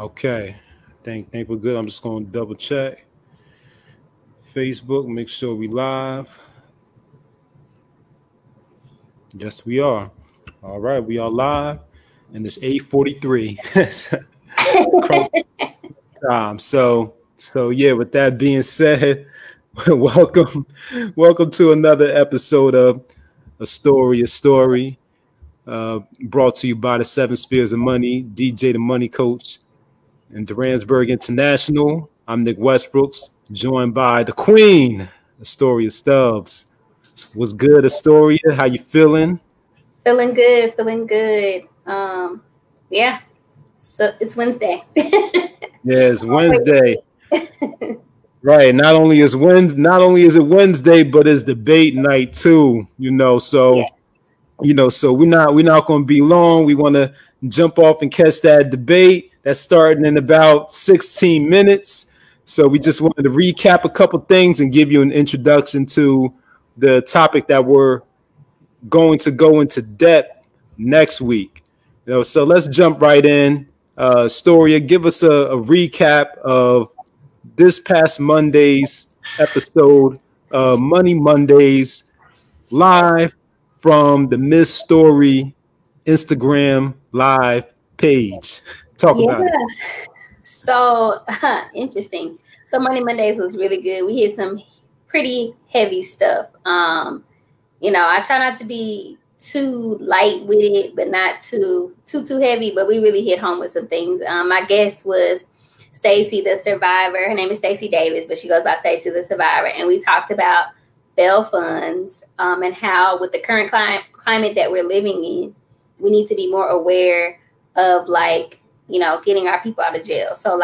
Okay. Think we're good. I'm just going to double check. Facebook, make sure we live. Yes, we are. All right, we are live, and it's 8:43 time. So yeah. With that being said, welcome to another episode of A Story, brought to you by the Seven Spheres of Money, DJ the Money Coach, and Duransburg International. I'm Nick Westbrooks, joined by the Queen, Astoria Stubbs. What's good, Astoria? How you feeling? Feeling good. Yeah. So it's Wednesday. Yeah, it's Wednesday. Right. Not only is it Wednesday, but it's debate night too. So we're not going to be long. We want to jump off and catch that debate that's starting in about 16 minutes. So we just wanted to recap a couple things and give you an introduction to the topic that we're going to go into depth next week. So let's jump right in. Astoria, give us a recap of this past Monday's episode, Money Mondays, live from the Miss Story Instagram live page. Talk about it. So interesting. So Money Mondays was really good. We hit some pretty heavy stuff. I try not to be too light with it, but not too heavy. But we really hit home with some things. My guest was Stacy, the survivor. Her name is Stacy Davis, but she goes by Stacy, the survivor. And we talked about bail funds and how, with the current climate that we're living in, we need to be more aware of getting our people out of jail. So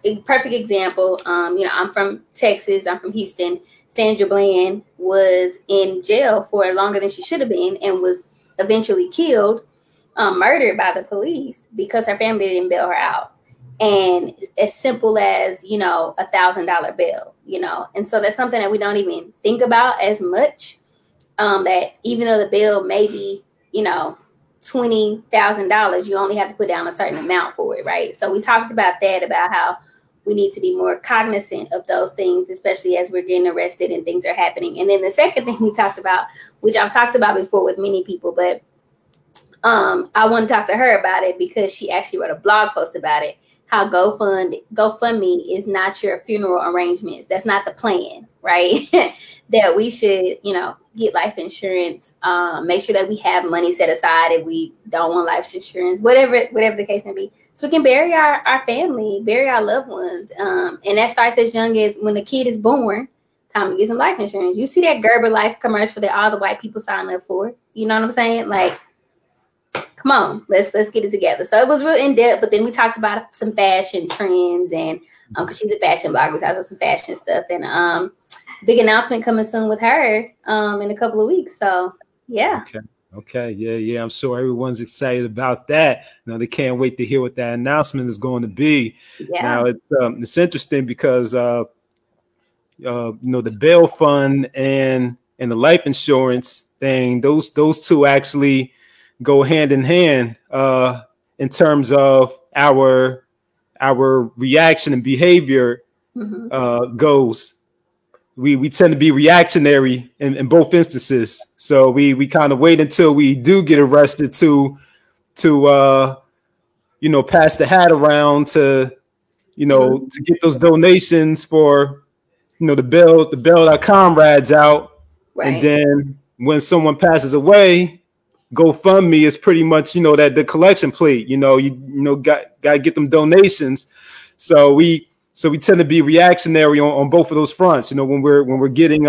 a perfect example, I'm from Texas. I'm from Houston. Sandra Bland was in jail for longer than she should have been and was eventually killed, murdered by the police because her family didn't bail her out. And as simple as, $1,000 bail, And so that's something that we don't even think about as much, that even though the bail may be, $20,000, you only have to put down a certain amount for it, right? So we talked about that, about how we need to be more cognizant of those things, especially as we're getting arrested and things are happening. And then the second thing we talked about, which I've talked about before with many people, but I want to talk to her about it because she actually wrote a blog post about it, how GoFundMe is not your funeral arrangements. That's not the plan, right? That we should, get life insurance, make sure that we have money set aside if we don't want life insurance, whatever the case may be, so we can bury our family, bury our loved ones. And that starts as young as when the kid is born, time to get some life insurance. You see that Gerber Life commercial that all the white people sign up for. You know what I'm saying? Come on, let's get it together. So it was real in depth, but then we talked about some fashion trends, and because she's a fashion blogger, we talked about some fashion stuff, and big announcement coming soon with her in a couple of weeks. So yeah. Okay. Yeah. I'm sure everyone's excited about that. They can't wait to hear what that announcement is going to be. Yeah. Now it's interesting because the bail fund and the life insurance thing, those two actually go hand in hand in terms of our reaction and behavior goes. We tend to be reactionary in both instances. So we kind of wait until we do get arrested to pass the hat around to get those donations for to bail our comrades out. Right. And then when someone passes away, GoFundMe is pretty much that the collection plate. Got to get them donations. So we tend to be reactionary on both of those fronts. When we're getting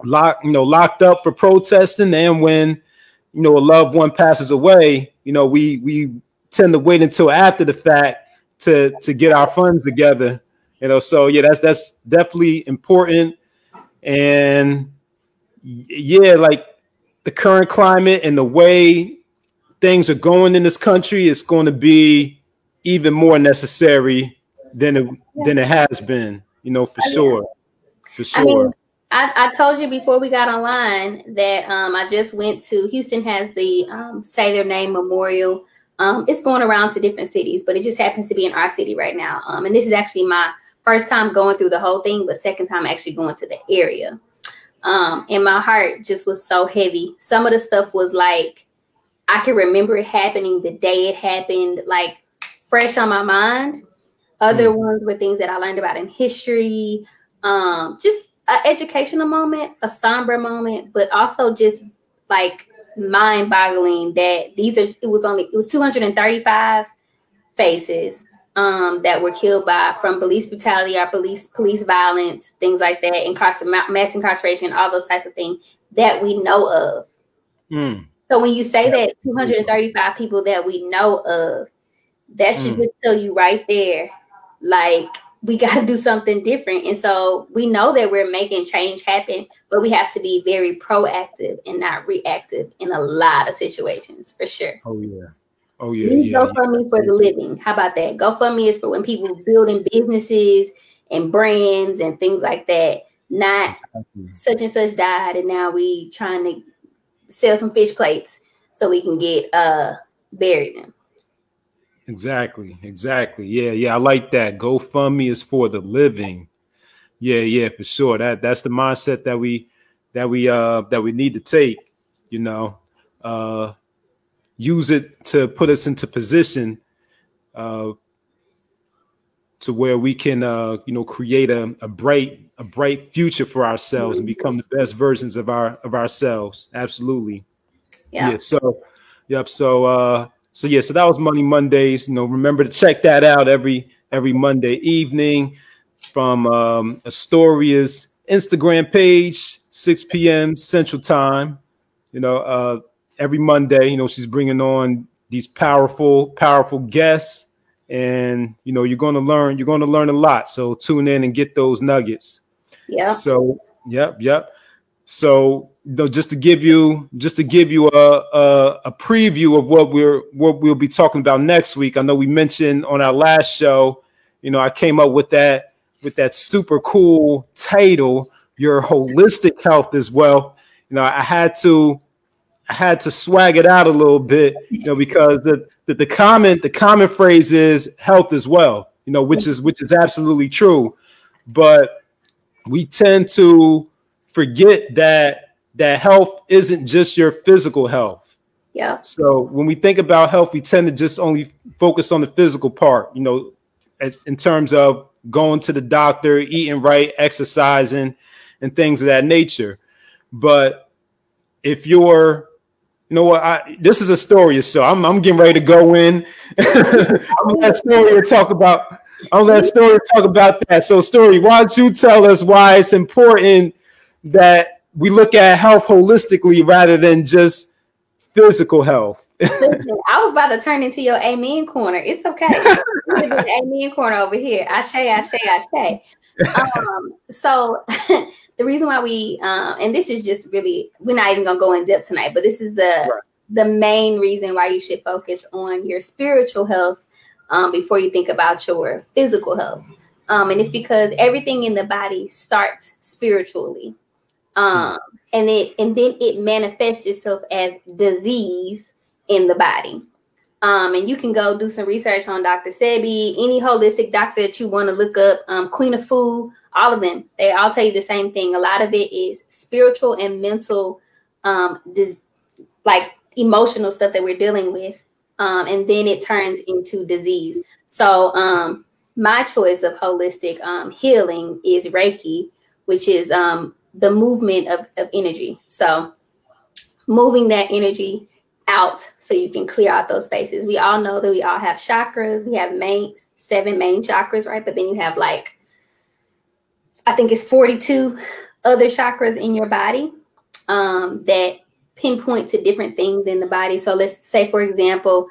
locked up for protesting, and when a loved one passes away, we tend to wait until after the fact to get our funds together. So yeah, that's definitely important. And yeah, the current climate and the way things are going in this country is going to be even more necessary than it has been, for sure. For sure. I mean, I told you before we got online that I just went to Houston has the Say Their Name Memorial It's going around to different cities, but it just happens to be in our city right now. And this is actually my first time going through the whole thing, but second time actually going to the area. And my heart just was so heavy. Some of the stuff was like, I can remember it happening the day it happened, like fresh on my mind. Other ones were things that I learned about in history, just an educational moment, a somber moment, but also just like mind-boggling that it was 235 faces that were killed from police brutality or police violence, things like that, mass incarceration, all those types of things that we know of. So when you say that 235 people that we know of, that should just tell you right there, like, we got to do something different. And so we know that we're making change happen, but we have to be very proactive and not reactive in a lot of situations, for sure. Oh, yeah. Oh, yeah. GoFundMe for the living. How about that? GoFundMe is for when people building businesses and brands and things like that. Not such and such died, and now we trying to sell some fish plates so we can get bury them. Exactly. Yeah. I like that. GoFundMe is for the living. Yeah, for sure. That's the mindset that we need to take. You know, use it to put us into position to where we can create a bright future for ourselves and become the best versions of ourselves. Absolutely. Yeah. So that was Money Mondays. Remember to check that out every Monday evening from Astoria's Instagram page, 6 p.m. Central Time. Every Monday, she's bringing on these powerful guests, and you're going to learn a lot. So tune in and get those nuggets. Yeah. So yep. So just to give you a preview of what we'll be talking about next week. I know we mentioned on our last show, I came up with that super cool title, Your Holistic Health as Well. I had to swag it out a little bit, because the common phrase is health as well, which is absolutely true. But we tend to forget that health isn't just your physical health. Yeah. So when we think about health, we tend to just only focus on the physical part, in terms of going to the doctor, eating right, exercising, and things of that nature. But if you're, this is Astoria, so I'm getting ready to go in. I'm gonna let Astoria talk about that. So, Astoria, why don't you tell us why it's important that we look at health holistically rather than just physical health? Listen, I was about to turn into your amen corner. It's okay. Amen corner over here. Ashe. So the reason why we and this is just really, we're not even gonna go in depth tonight, but this is the main reason why you should focus on your spiritual health before you think about your physical health. And it's because everything in the body starts spiritually. And then it manifests itself as disease in the body. And you can go do some research on Dr. Sebi, any holistic doctor that you want to look up, Queen of Fu, all of them. They all tell you the same thing. A lot of it is spiritual and mental, like emotional stuff that we're dealing with. And then it turns into disease. So my choice of holistic healing is Reiki, which is the movement of energy. So moving that energy out so you can clear out those spaces. We all know that we all have chakras. We have 7 main chakras, right? But then you have I think it's 42 other chakras in your body that pinpoint to different things in the body. So let's say, for example,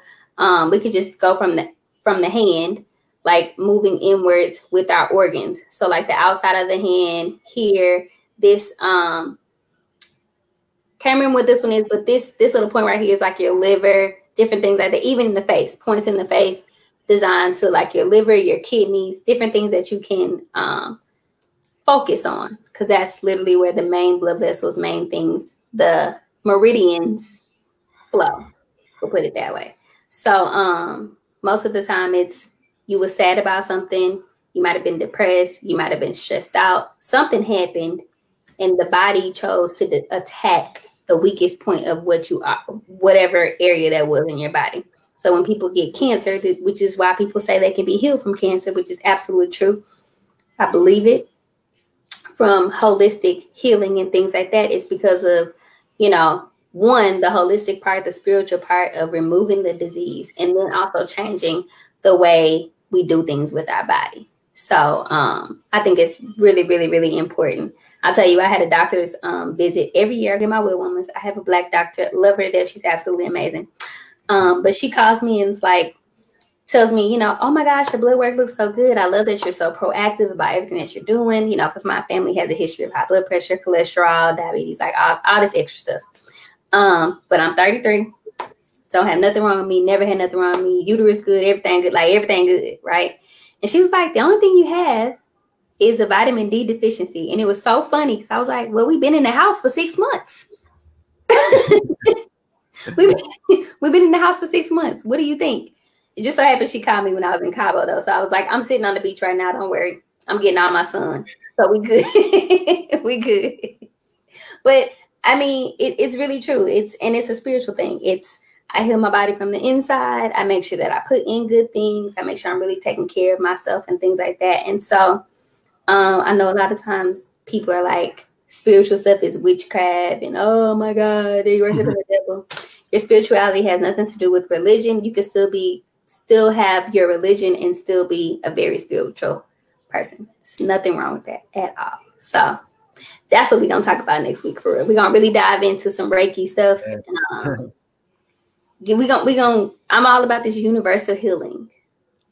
we could just go from the hand, like moving inwards with our organs. So like the outside of the hand here, this can't remember what this one is, but this little point right here is like your liver, different things like that. Even in the face, points in the face designed to like your liver, your kidneys, different things that you can focus on, because that's literally where the main blood vessels, main things, the meridians flow. We'll put it that way. So most of the time it's you were sad about something, you might have been depressed, you might have been stressed out, something happened, and the body chose to attack the weakest point of what you are, whatever area that was in your body. So when people get cancer, which is why people say they can be healed from cancer, which is absolutely true. I believe it. From holistic healing and things like that, it's because of, you know, one, the holistic part, the spiritual part of removing the disease, and then also changing the way we do things with our body. So I think it's really, really, really important. I'll tell you, I had a doctor's visit every year. I get my will woman's. I have a Black doctor. Love her to death. She's absolutely amazing. But she calls me and is like, tells me, you know, oh my gosh, your blood work looks so good. I love that you're so proactive about everything that you're doing, you know, because my family has a history of high blood pressure, cholesterol, diabetes, like all this extra stuff. But I'm 33. Don't have nothing wrong with me. Never had nothing wrong with me. Uterus good, everything good, like everything good, right? And she was like, the only thing you have is a vitamin D deficiency. And it was so funny because I was like, well, we've been in the house for 6 months. We've been in the house for 6 months. What do you think? It just so happened she called me when I was in Cabo, though. So I was like, I'm sitting on the beach right now. Don't worry. I'm getting all my sun. So we good. We good. But I mean, it's really true. It's a spiritual thing. I heal my body from the inside. I make sure that I put in good things. I make sure I'm really taking care of myself and things like that. And so I know a lot of times people are like, spiritual stuff is witchcraft and oh my God, they worship the devil. Your spirituality has nothing to do with religion. You can still have your religion and still be a very spiritual person. There's nothing wrong with that at all. So that's what we're gonna talk about next week for real. We're gonna really dive into some Reiki stuff. I'm all about this universal healing.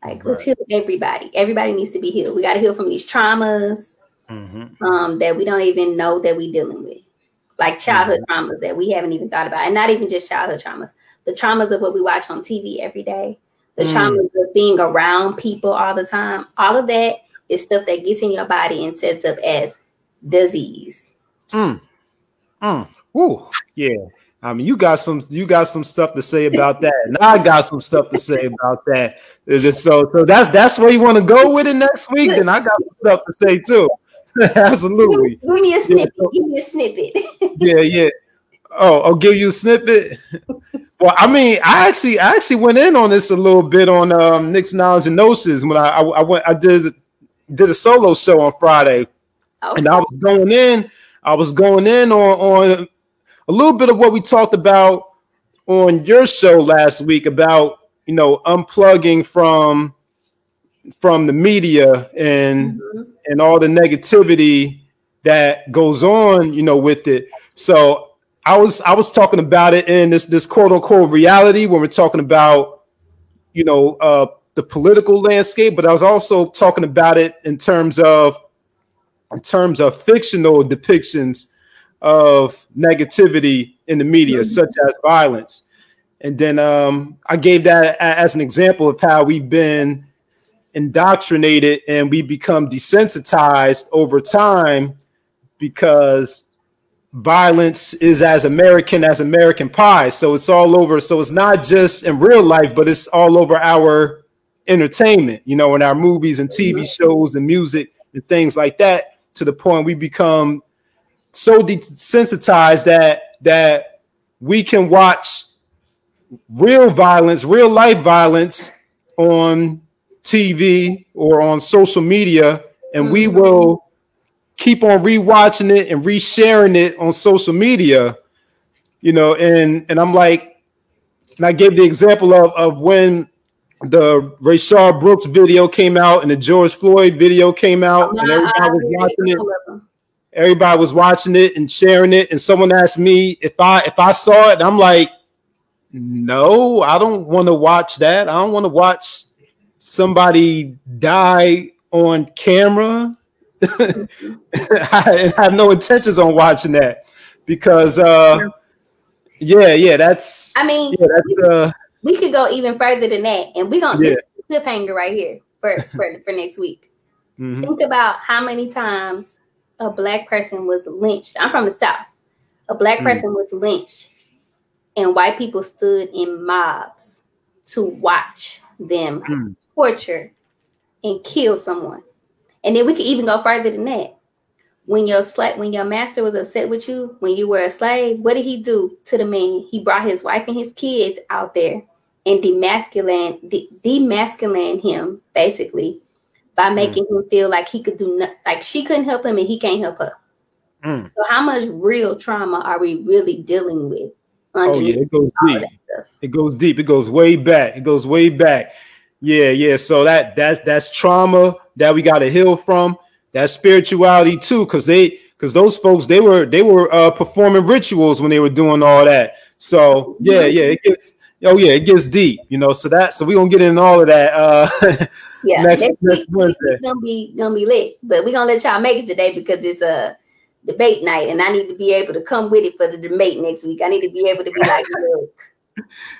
Like let's heal everybody. Everybody needs to be healed. We gotta heal from these traumas that we don't even know that we're dealing with. Like childhood traumas that we haven't even thought about. And not even just childhood traumas. The traumas of what we watch on TV every day. The traumas of being around people all the time. All of that is stuff that gets in your body and sets up as disease. Ooh, yeah. I mean, you got some stuff to say about that, and I got some stuff to say about that. So that's where you want to go with it next week. Then I got some stuff to say too. Absolutely. Give me a snippet. Give me a snippet. Yeah. I'll give you a snippet. Well, I mean, I actually went in on this a little bit on Nick's Knowledge and Gnosis when I did a solo show on Friday, and I was going in on a little bit of what we talked about on your show last week about, you know, unplugging from the media and all the negativity that goes on, you know, with it. So I was talking about it in this quote unquote reality when we're talking about, you know, the political landscape, but I was also talking about it in terms of fictional depictions of negativity in the media, such as violence. And then I gave that as an example of how we've been indoctrinated and we become desensitized over time because violence is as American pie. So it's all over. So it's not just in real life, but it's all over our entertainment, you know, in our movies and TV shows and music and things like that, to the point we become so desensitized that we can watch real life violence on TV or on social media, and we will keep on rewatching it and resharing it on social media, you know, and I'm like, and I gave the example of when the Rayshard Brooks video came out and the George Floyd video came out, and everybody was watching it and sharing it, and someone asked me if I saw it, and I'm like, no, I don't want to watch that. I don't want to watch somebody die on camera. I have no intentions on watching that because that's, I mean, we could go even further than that, and we're gonna this cliffhanger right here for next week. Think about how many times a Black person was lynched. I'm from the South. A Black person was lynched, and white people stood in mobs to watch them torture and kill someone. And then we could even go further than that. When your master was upset with you, when you were a slave, what did he do to the man? He brought his wife and his kids out there and demasculine him, basically, by making him feel like he could do nothing, like she couldn't help him and he can't help her. So how much real trauma are we really dealing with? Oh yeah, it goes deep. It goes deep. It goes way back. It goes way back. Yeah. So that's trauma that we got to heal from. That spirituality too, because those folks they were performing rituals when they were doing all that. So it gets deep, you know. So we're gonna get into all of that. Next Wednesday gonna be lit, but we're gonna let y'all make it today because it's a debate night, and I need to be able to come with it for the debate next week. I need to be able to be like,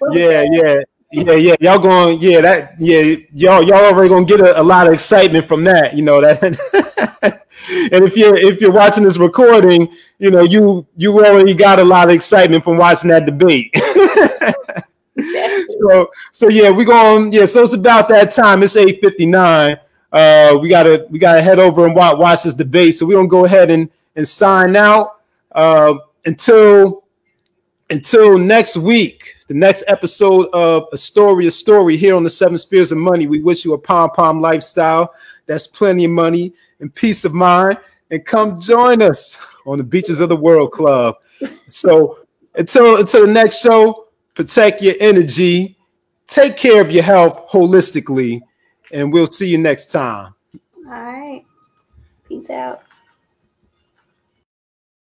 look. Y'all going, y'all already gonna get a lot of excitement from that, you know that. And if you're watching this recording, you know you already got a lot of excitement from watching that debate. So we're going, so it's about that time. It's 8:59. We gotta head over and watch this debate. So we're gonna go ahead and sign out until next week, the next episode of Astoria Story here on the 7 Spheres of Money. We wish you a pom-pom lifestyle. That's plenty of money and peace of mind. And come join us on the Beaches of the World Club. So until the next show, protect your energy, take care of your health holistically, and we'll see you next time. All right. Peace out.